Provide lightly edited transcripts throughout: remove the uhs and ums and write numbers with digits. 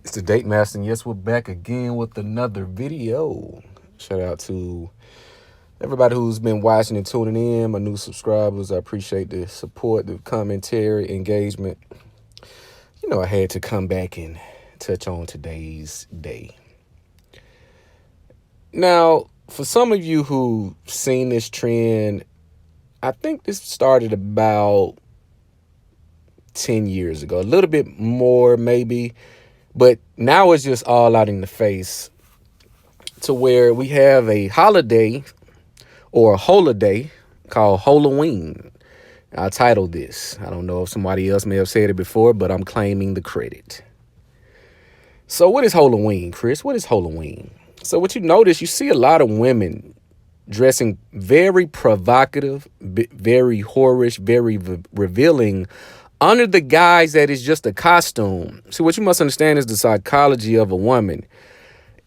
It's the Date Master, and yes, we're back again with another video. Shout out to everybody who's been watching and tuning in, my new subscribers. I appreciate the support, the commentary, engagement. I had to come back and touch on today's day. Now, for some of you who've seen this trend, I think this started about 10 years ago, a little bit more maybe. But now it's just all out in the face to where we have a holiday or a holiday called HOELLAWEEN. I titled this. I don't know if somebody else may have said it before, but I'm claiming the credit. So what is HOELLAWEEN, Chris? What is HOELLAWEEN? So what you notice, you see a lot of women dressing very provocative, very whorish, very revealing under the guise that it's just a costume. See, what you must understand is the psychology of a woman.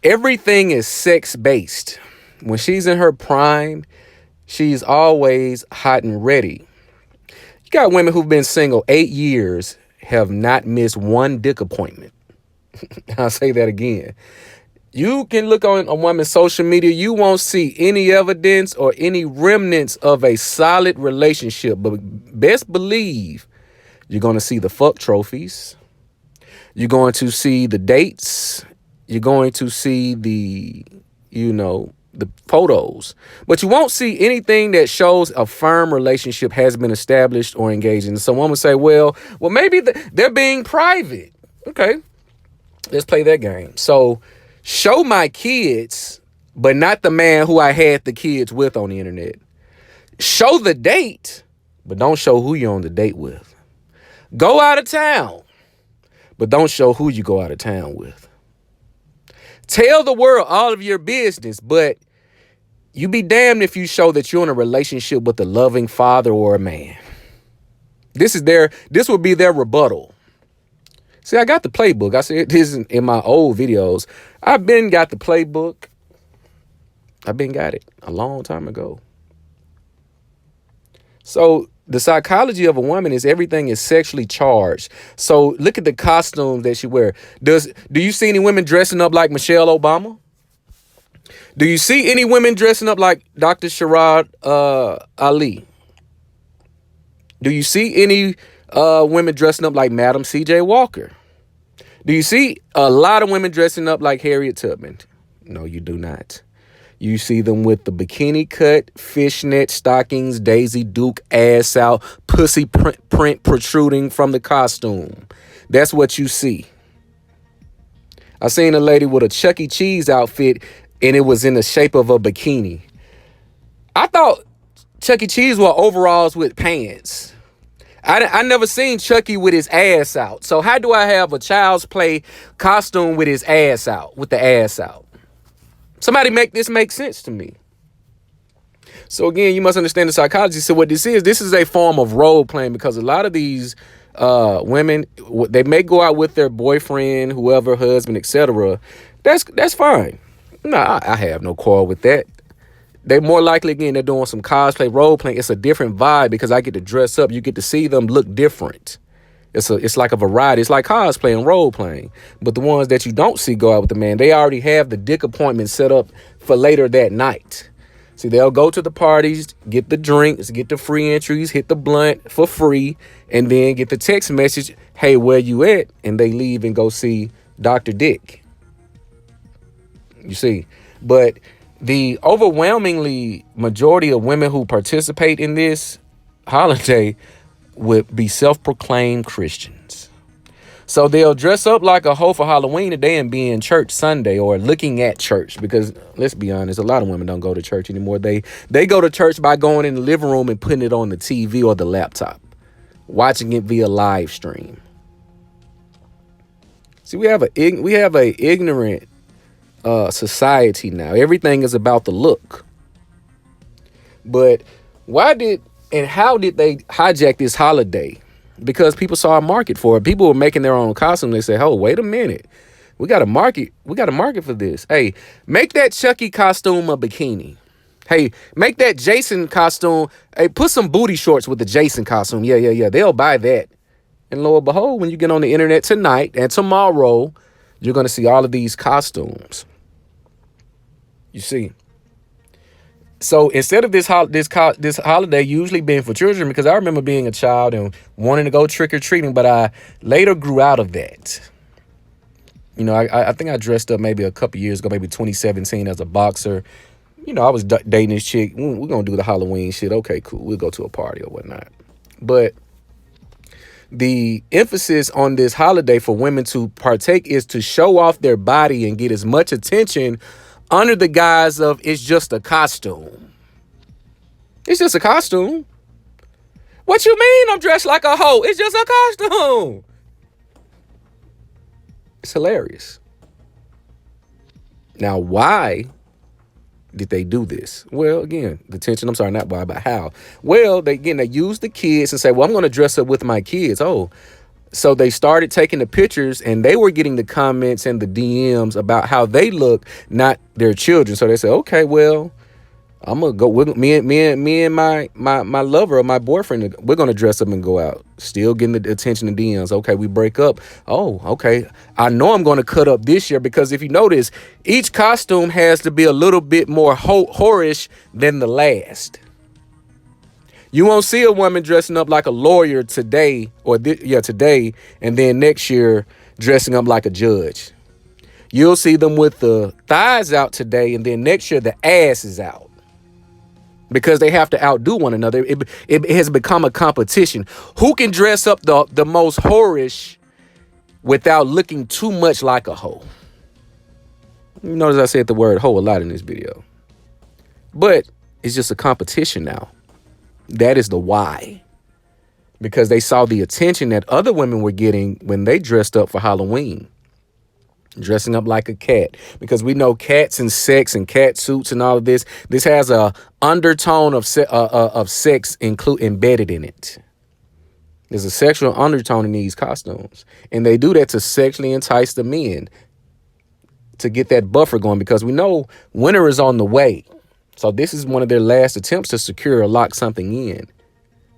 Everything is sex-based. When she's in her prime, she's always hot and ready. You got women who've been single 8 years, have not missed one dick appointment. I'll say that again. You can look on a woman's social media. You won't see any evidence or any remnants of a solid relationship. But best believe you're going to see the fuck trophies. You're going to see the dates. You're going to see the photos. But you won't see anything that shows a firm relationship has been established or engaged in. So one would say, well, maybe they're being private. Okay, let's play that game. So show my kids, but not the man who I had the kids with on the internet. Show the date, but don't show who you're on the date with. Go out of town, but don't show who you go out of town with. Tell the world all of your business, but you be damned if you show that you're in a relationship with a loving father or a man. This would be their rebuttal. See, I got the playbook. I said this in my old videos. I've been got the playbook. I've been got it a long time ago. So the psychology of a woman is everything is sexually charged. So look at the costume that she wear. Do you see any women dressing up like Michelle Obama? Do you see any women dressing up like Dr. Sharad Ali? Do you see any women dressing up like Madam C.J. Walker? Do you see a lot of women dressing up like Harriet Tubman? No, you do not. You see them with the bikini cut, fishnet stockings, Daisy Duke ass out, pussy print protruding from the costume. That's what you see. I seen a lady with a Chuck E. Cheese outfit, and it was in the shape of a bikini. I thought Chuck E. Cheese wore overalls with pants. I never seen Chucky with his ass out. So how do I have a Child's Play costume with his ass out, with the ass out? Somebody make this make sense to me. So again, you must understand the psychology. So what this is a form of role playing, because a lot of these women, they may go out with their boyfriend, whoever, husband, etc. That's fine. No, I have no quarrel with that. They're more likely, again, they're doing some cosplay, role playing. It's a different vibe because I get to dress up. You get to see them look different. It's like a variety. It's like cosplay and role playing. But the ones that you don't see go out with the man, they already have the dick appointment set up for later that night. See, they'll go to the parties, get the drinks, get the free entries, hit the blunt for free, and then get the text message, hey, where you at? And they leave and go see Dr. Dick. You see, but the overwhelmingly majority of women who participate in this holiday would be self-proclaimed Christians. So they'll dress up like a hoe for Halloween today and be in church Sunday, or looking at church, because let's be honest, a lot of women don't go to church anymore. They go to church by going in the living room and putting it on the TV or the laptop, watching it via live stream. See, we have a ignorant society now. Everything is about the look. But how did they hijack this holiday? Because people saw a market for it. People were making their own costume. They said, oh, wait a minute. We got a market. We got a market for this. Hey, make that Chucky costume a bikini. Hey, make that Jason costume. Hey, put some booty shorts with the Jason costume. Yeah. They'll buy that. And lo and behold, when you get on the internet tonight and tomorrow, You're going to see all of these costumes. You see. So instead of this holiday usually being for children, because I remember being a child and wanting to go trick or treating, but I later grew out of that. You know, I think I dressed up maybe a couple years ago, maybe 2017, as a boxer. You know, I was dating this chick. We're going to do the Halloween shit. Okay, cool. We'll go to a party or whatnot. But the emphasis on this holiday for women to partake is to show off their body and get as much attention under the guise of it's just a costume. It's just a costume. What you mean I'm dressed like a hoe? It's just a costume. It's hilarious. Now, why did they do this? Well, again, the tension. I'm sorry, not why, but how. Well, they use the kids and say, well, I'm going to dress up with my kids. Oh, so they started taking the pictures and they were getting the comments and the DMs about how they look, not their children. So they said, okay, well, I'm gonna go. Me and my lover or my boyfriend, we're gonna dress up and go out. Still getting the attention and DMs. Okay, we break up. Oh, okay. I know I'm gonna cut up this year because if you notice, each costume has to be a little bit more whorish than the last. You won't see a woman dressing up like a lawyer today today, and then next year dressing up like a judge. You'll see them with the thighs out today, and then next year the ass is out. Because they have to outdo one another. It has become a competition. Who can dress up the most whorish without looking too much like a hoe? You notice I said the word hoe a lot in this video. But it's just a competition now. That is the why. Because they saw the attention that other women were getting when they dressed up for Halloween. Dressing up like a cat, because we know cats and sex and cat suits and all of this. This has a undertone of sex embedded in it. There's a sexual undertone in these costumes, and they do that to sexually entice the men to get that buffer going, because we know winter is on the way. So this is one of their last attempts to secure or lock something in,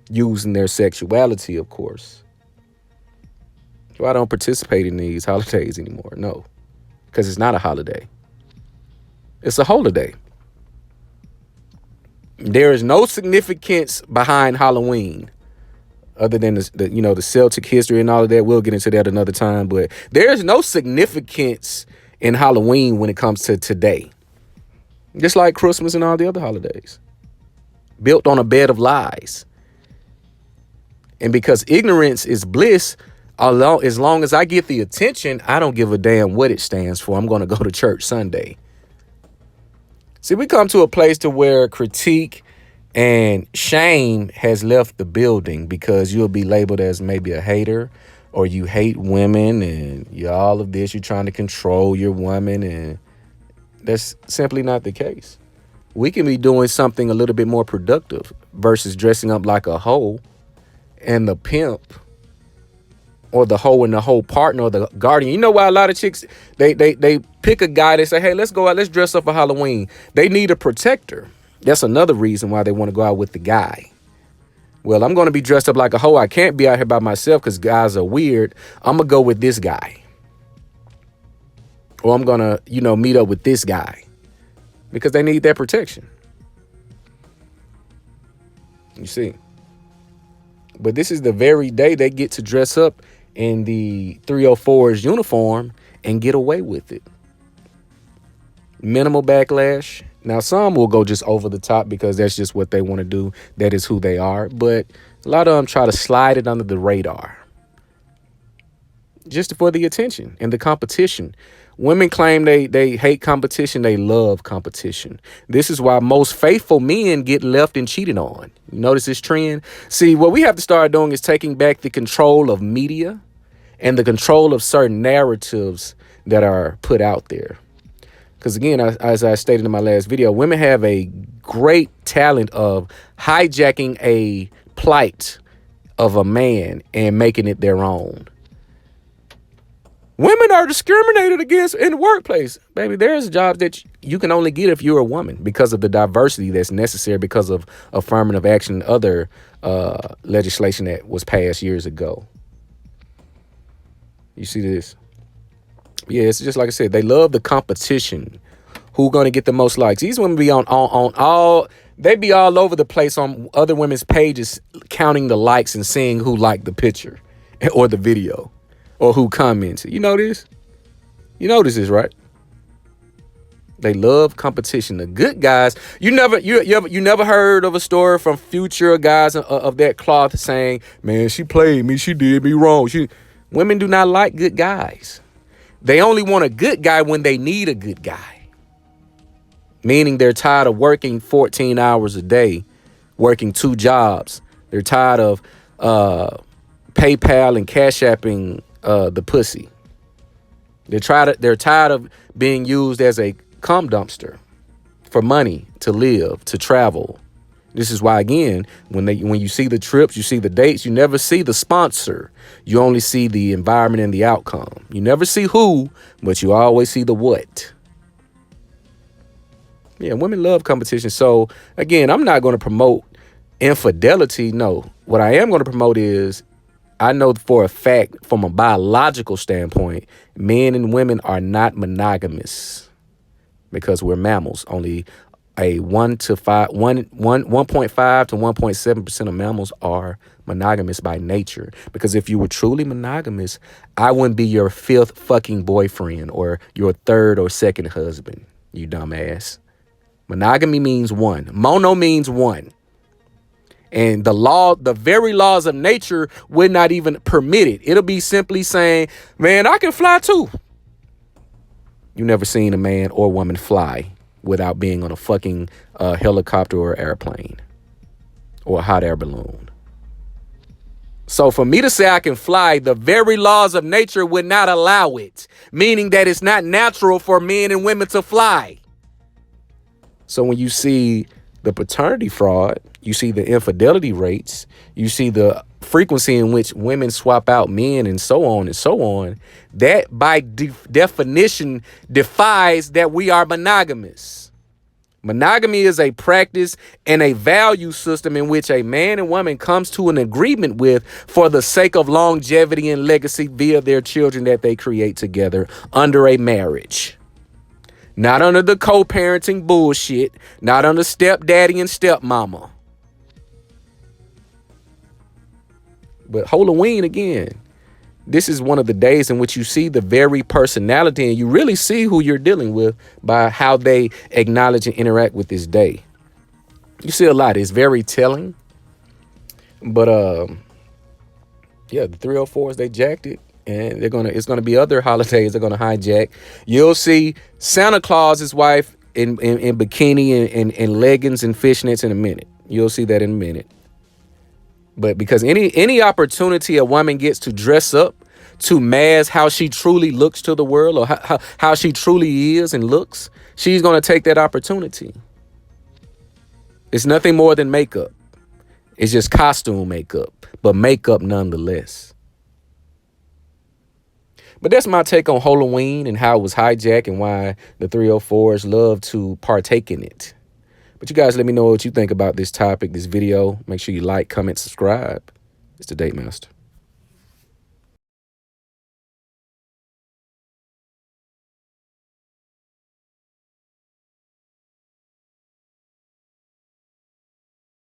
using their sexuality, of course. So I don't participate in these holidays anymore. No, because it's not a holiday. It's a holiday. There is no significance behind Halloween other than the Celtic history and all of that. We'll get into that another time. But there is no significance in Halloween when it comes to today. Just like Christmas and all the other holidays. Built on a bed of lies. And because ignorance is bliss, as long as I get the attention, I don't give a damn what it stands for. I'm going to go to church Sunday. See, we come to a place to where critique and shame has left the building, because you'll be labeled as maybe a hater, or you hate women and you're all of this. You're trying to control your woman, and that's simply not the case. We can be doing something a little bit more productive versus dressing up like a hoe and the pimp, or the hoe and the whole partner, or the guardian. You know why a lot of chicks, they pick a guy, they say, hey, let's go out, let's dress up for Halloween. They need a protector. That's another reason why they want to go out with the guy. Well, I'm going to be dressed up like a hoe. I can't be out here by myself because guys are weird. I'm going to go with this guy. Or I'm going to, meet up with this guy. Because they need that protection. You see. But this is the very day they get to dress up in the 304's uniform and get away with it. Minimal backlash. Now, some will go just over the top because that's just what they want to do. That is who they are. But a lot of them try to slide it under the radar. Just for the attention and the competition. Women claim they hate competition. They love competition. This is why most faithful men get left and cheated on. You notice this trend? See, what we have to start doing is taking back the control of media and the control of certain narratives that are put out there. Because again, as I stated in my last video, women have a great talent of hijacking a plight of a man and making it their own. Women are discriminated against in the workplace. Baby, there's jobs that you can only get if you're a woman because of the diversity that's necessary because of affirmative action and other legislation that was passed years ago. You see this? Yeah, it's just like I said, they love the competition. Who gonna get the most likes? These women be on all, they be all over the place on other women's pages, counting the likes and seeing who liked the picture or the video or who commented. You know this? You notice this, right? They love competition. The good guys, you never heard of a story from future guys of that cloth saying, man, she played me, she did me wrong. Women do not like good guys. They only want a good guy when they need a good guy. Meaning they're tired of working 14 hours a day, working 2 jobs. They're tired of PayPal and Cash Apping the pussy. They're tired of being used as a cum dumpster for money, to live, to travel. This is why, again, when you see the trips, you see the dates, you never see the sponsor. You only see the environment and the outcome. You never see who, but you always see the what. Yeah, women love competition. So, again, I'm not going to promote infidelity. No, what I am going to promote is, I know for a fact, from a biological standpoint, men and women are not monogamous because we're mammals. Only a 1.5 to 1.7% of mammals are monogamous by nature. Because if you were truly monogamous, I wouldn't be your 5th fucking boyfriend or your 3rd or 2nd husband, you dumbass. Monogamy means one. Mono means one. And the very laws of nature would not even permit it. It'll be simply saying, man, I can fly too. You never seen a man or woman fly without being on a fucking helicopter or airplane or a hot air balloon. So for me to say I can fly, the very laws of nature would not allow it, meaning that it's not natural for men and women to fly. So when you see the paternity fraud, you see the infidelity rates, you see the frequency in which women swap out men and so on, that by definition defies that we are monogamous. Monogamy is a practice and a value system in which a man and woman comes to an agreement with for the sake of longevity and legacy via their children that they create together under a marriage. Not under the co-parenting bullshit, not under stepdaddy and stepmama. But HOELLAWEEN, again, this is one of the days in which you see the very personality, and you really see who you're dealing with by how they acknowledge and interact with this day. You see a lot. It's very telling. But yeah, the 304s, they jacked it. And it's gonna be other holidays they're gonna hijack. You'll see Santa Claus's wife in bikini and leggings and fishnets in a minute. You'll see that in a minute. But because any opportunity a woman gets to dress up, to mask how she truly looks to the world, or how she truly is and looks, she's gonna take that opportunity. It's nothing more than makeup. It's just costume makeup, but makeup nonetheless. But that's my take on HOELLAWEEN and how it was hijacked and why the 304s love to partake in it. But you guys let me know what you think about this topic, this video. Make sure you like, comment, subscribe. It's the Date Master.